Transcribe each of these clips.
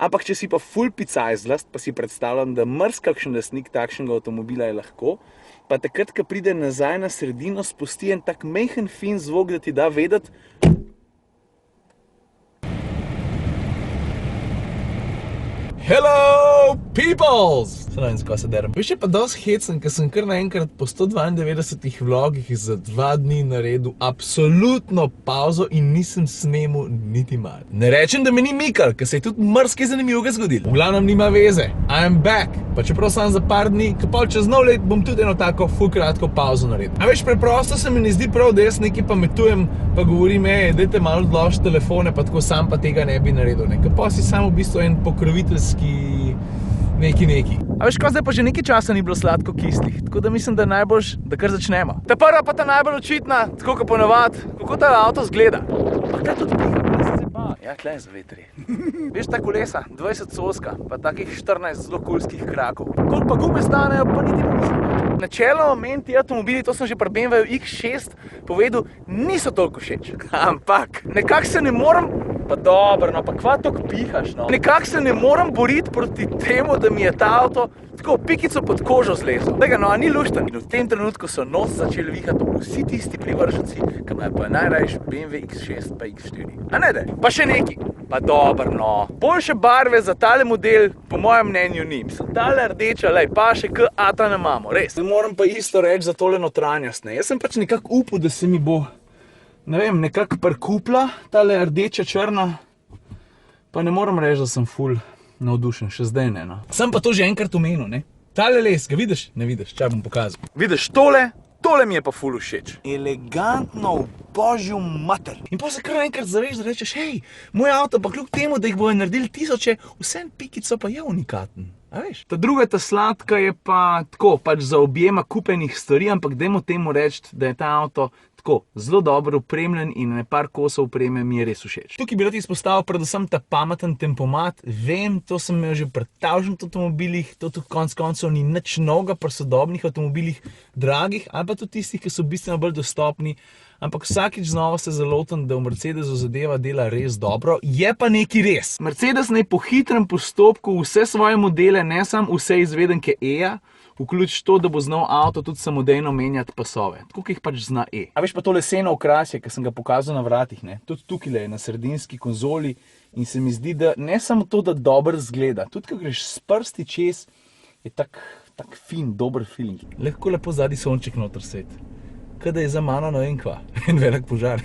Ampak če si pa ful picajzlast, pa si predstavljam, da kakšen lastnik takšnega avtomobila je lahko, pa takrat, ko pride nazaj na sredino, spusti en tak majhen fin zvok, da ti da vedeti, Hello, peoples! Slovensko se derem. Veš, je pa dosti hecen, ker sem kar naenkrat po 192 vlogih za 2 dni naredil absolutno pauzo in nisem snemal niti malo. Ne rečem, da me ni mikal, ker se je tudi marsikaj zanimivega zgodilo. V glavnem nima veze. I am back. Pa čeprav sam za par dni, ker pol čez nov let bom tudi eno tako ful kratko pauzo naredil. A veš, preprosto se mi ne zdi prav, da jaz nekaj pametujem, pa govorim, dajte malo odložiti telefone, pa tako sam pa tega ne bi naredil. Ker pa si samo v bistvu en pokroviteljski neki. A veš, ko zdaj pa že nekaj časa ni bilo sladko kislih, tako da mislim, da je najboljš, da kar začnemo. Ta prva pa ta najbolj očitna, tako kot ponavadi, kako ta avto zgleda. Pa kaj tudi piha? Ja, tle je za vetri. Veš, ta kolesa, 20 soska, pa takih 14 zelo kulskih krakov. Koliko pa gume stanejo, pa niti ne mislim. Načeloma meni ti avtomobili, to sem že pri BMW X6 povedal, niso toliko všeč. Ampak nekako se ne morem, pa dobro, no, pa kva toliko pihaš, no. Nekako se ne morem boriti proti temu, da mi je ta avto tako pikico pod kožo zlezel. Tega, no, a ni lušten. In v tem trenutku so nos začeli vihati vsi tisti privrženci, ki imajo pa najrajši BMW X6 pa X4. A ne de? Pa še neki. Pa dobro, no. Boljše barve za tale model, po mojem mnenju ni. Mislim, tale rdeča, lej, pa še k ata ne imamo, res. Ne moram pa isto reči za tole notranjost, ne. Jaz sem pač nekako upal, da se mi bo, ne vem, nekako prkupla, tale rdeča črna, pa ne moram reči, da sem ful navdušen, še zdaj ne, no. Sem pa to že enkrat omenil, ne. Tale les, ga vidiš? Ne vidiš, čaj bom pokazal. Vidiš tole mi je pa ful všeč. Elegantno v božju mater. In pa se kar enkrat zaveš, da rečeš, hej, moj avto pa kljub temu, da jih bojo naredili tisoče, vsem pikico pa je unikaten. A veš? Ta druga, ta sladka je pa tako, pač za objema kupenih stvari, ampak dajmo temu reči, da je ta avto tako zelo dobro opremljen in par kosov opreme mi je res všeč. Tukaj bi rad izpostavil predvsem ta pameten tempomat. Vem, to sem imel že pri tavžnih avtomobilih, to tudi konec koncev ni nič novega pri sodobnih avtomobilih, dragih, ali pa tudi tistih, ki so bistveno bolj dostopni. Ampak vsakič znova se zalotim, da v Mercedesu zadeva dela res dobro. Je pa nekaj res. Mercedes naj po hitrem postopku vse svoje modele, ne samo vse izvedenke E-ja, vključi to, da bo znal avto tudi samodejno menjati pasove. Tako, ki jih pač zna E. A veš pa to leseno okrasje, ki sem ga pokazal na vratih, ne? Tudi tukaj je na sredinski konzoli in se mi zdi, da ne samo to, da dobro zgleda, tudi, ko greš s prsti čez, je tak fin, dober feeling. Lahko lepo zadnji sonček noter set. Kada je za mano, no vem kva, en velik požar.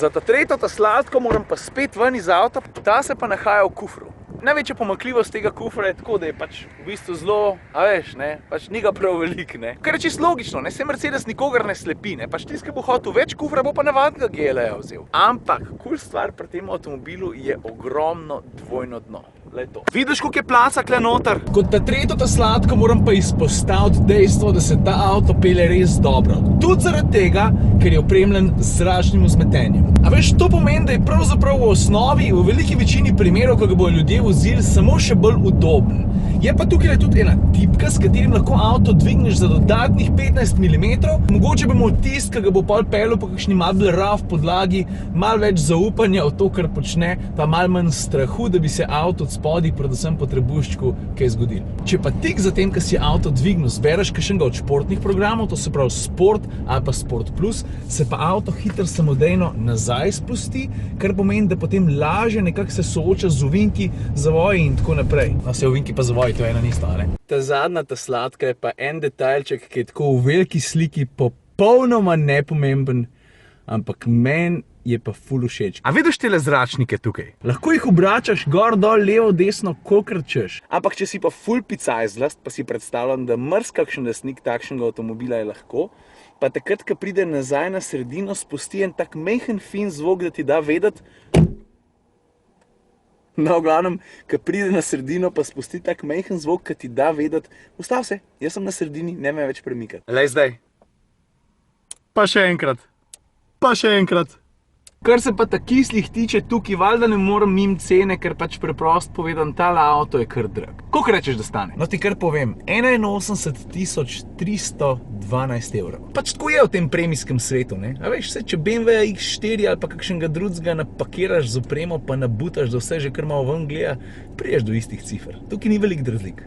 Za ta tretjo, ta sladko, moram pa spet ven iz avta, ta se pa nahaja v kufru. Največja pomanjkljivost tega kufra je tako, da je pač v bistvu zelo, a veš, ne, pač ni ga prav velik, ne. Kar je čisto logično, ne, se Mercedes nikogar ne slepi, ne, pač tisti, ki bo hotel več kufra, bo pa navadnega GLE-ja vzel. Ampak, kul stvar pri tem avtomobilu je ogromno dvojno dno. Vidiš, koliko je placa kle noter? Kot ta tretjo, ta sladko, moram pa izpostaviti dejstvo, da se ta avto pelje res dobro. Tudi zaradi tega, ker je opremljen z zračnim vzmetenjem. A veš, to pomeni, da je pravzaprav v osnovi, v veliki večini primerov, ko ga bojo ljudje vozili, samo še bolj udoben. Je pa tukaj tudi ena tipka, s katerim lahko avto dvigneš za dodatnih 15 mm. Mogoče bi imel tist, ki ga bo pol pelil po kakšni malo bolj rough podlagi, malo več zaupanja v to, kar počne, pa malo manj strahu, da bi se avto od spodaj, predvsem po trebuščku, kaj zgodil. Če pa tik zatem, ko si avto dvignil, zbereš kakšnega od športnih programov, to se pravi Sport ali pa Sport Plus, se pa avto hitro samodejno nazaj spusti, kar pomeni, da potem lažje nekako se sooča z ovinki, zavoji in tako naprej. No, se ovinki pa zavoji, to je ena nista, ne? Ta zadnja, ta sladka je pa en detajlček, ki je tako v veliki sliki popolnoma nepomemben, ampak meni je pa ful všeč. A vidiš tele zračnike tukaj? Lahko jih obračaš gor, dol, levo, desno, kolikor češ. Ampak če si pa ful picajzlast, pa si predstavljam, da kakšen lastnik takšnega avtomobila je lahko, pa takrat, ko pride nazaj na sredino, spusti en tak majhen fin zvok, da ti da vedeti. No, v glavnem, ko pride na sredino, pa spusti tak majhen zvok, ki ti da vedeti, ustav se, jaz sem na sredini, ne me več premikati. Lej zdaj. Pa še enkrat. Pa še enkrat. Kar se pa ta kislih tiče, tukaj valjda ne morem mimo cene, ker pač preprosto povedan, tale avto je kar drag. Koliko rečeš, da stane? No ti kar povem, 81.312 evrov. Pač tako je v tem premijskem svetu, ne? A veš, če BMW X4 ali pa kakšnega drugega napakiraš z opremo, pa nabutaš, da vse že kar malo ven gleda, priješ do istih cifer. Tukaj ni veliko razlik.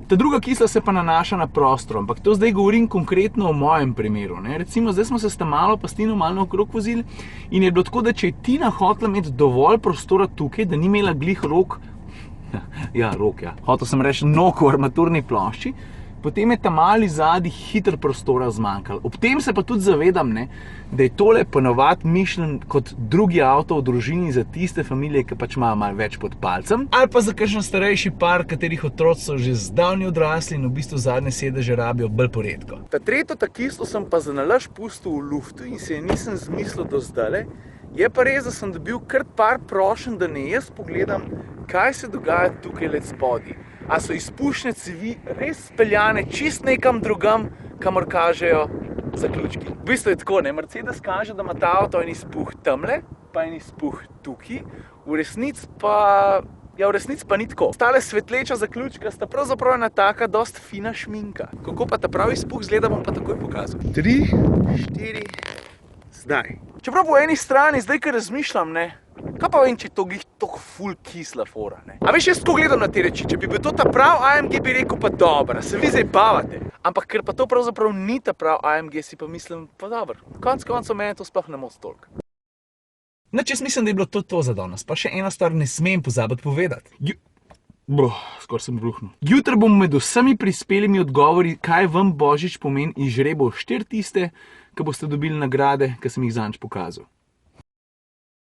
Ta druga kisla se pa nanaša na prostor, ampak to zdaj govorim konkretno o mojem primeru. Ne? Recimo, zdaj smo se s Tamalo pa s Tino malo naokrog vozili in je bilo tako, da če je Tina hotela imeti dovolj prostora tukaj, da ni imela glih rok, hotel sem reči nog v armaturni plošči, potem je Tamali zadnji hitro prostora zmanjkalo. Ob tem se pa tudi zavedam, ne, da je tole ponovadi mišljen kot drugi avto v družini za tiste familije, ki pač imajo malo več pod palcem. Ali pa za kakšen starejši par, katerih otroci so že zdavni odrasli in v bistvu zadnje sedeže rabijo bolj poredko. Ta tretjo kislo sem pa za nalašč pustil v luftu in se je nisem zmislil do zdajle. Je pa res, da sem dobil kar par prošenj, da ne jaz pogledam, kaj se dogaja tukaj le spodaj. A so izpušne cevi res speljane čist nekam drugam, kamor kažejo zaključki. V bistvu je tako, ne? Mercedes kaže, da ima ta avto en izpuh tamle, pa en izpuh tukaj. V resnici pa ni tako. Stale svetleča zaključka sta pravzaprav ena taka dost fina šminka. Kako pa ta pravi izpuh izgleda, bom pa takoj pokazal. 3, 4, zdaj. Čeprav po eni strani, zdaj, ko razmišljam, ne, kaj pa vem, če je to glih tako ful kisla fora, ne. A veš, jaz tako gledam na te reči, če bi bil to ta prav AMG, bi rekel pa dobro, se vi zdaj bavate. Ampak ker pa to pravzaprav ni ta prav AMG, si pa mislim, pa dobro, konec koncev mene to sploh ne moti toliko. Nič, jaz mislim, da je bilo to za danes, pa še ena stvar ne smem pozabiti povedati. Skoraj sem bruhnil. Jutri bom med vsemi prispelimi odgovori, kaj vam Božič pomeni, izžrebal 4 tiste, ki boste dobili nagrade, ki sem jih zadnjič pokazal.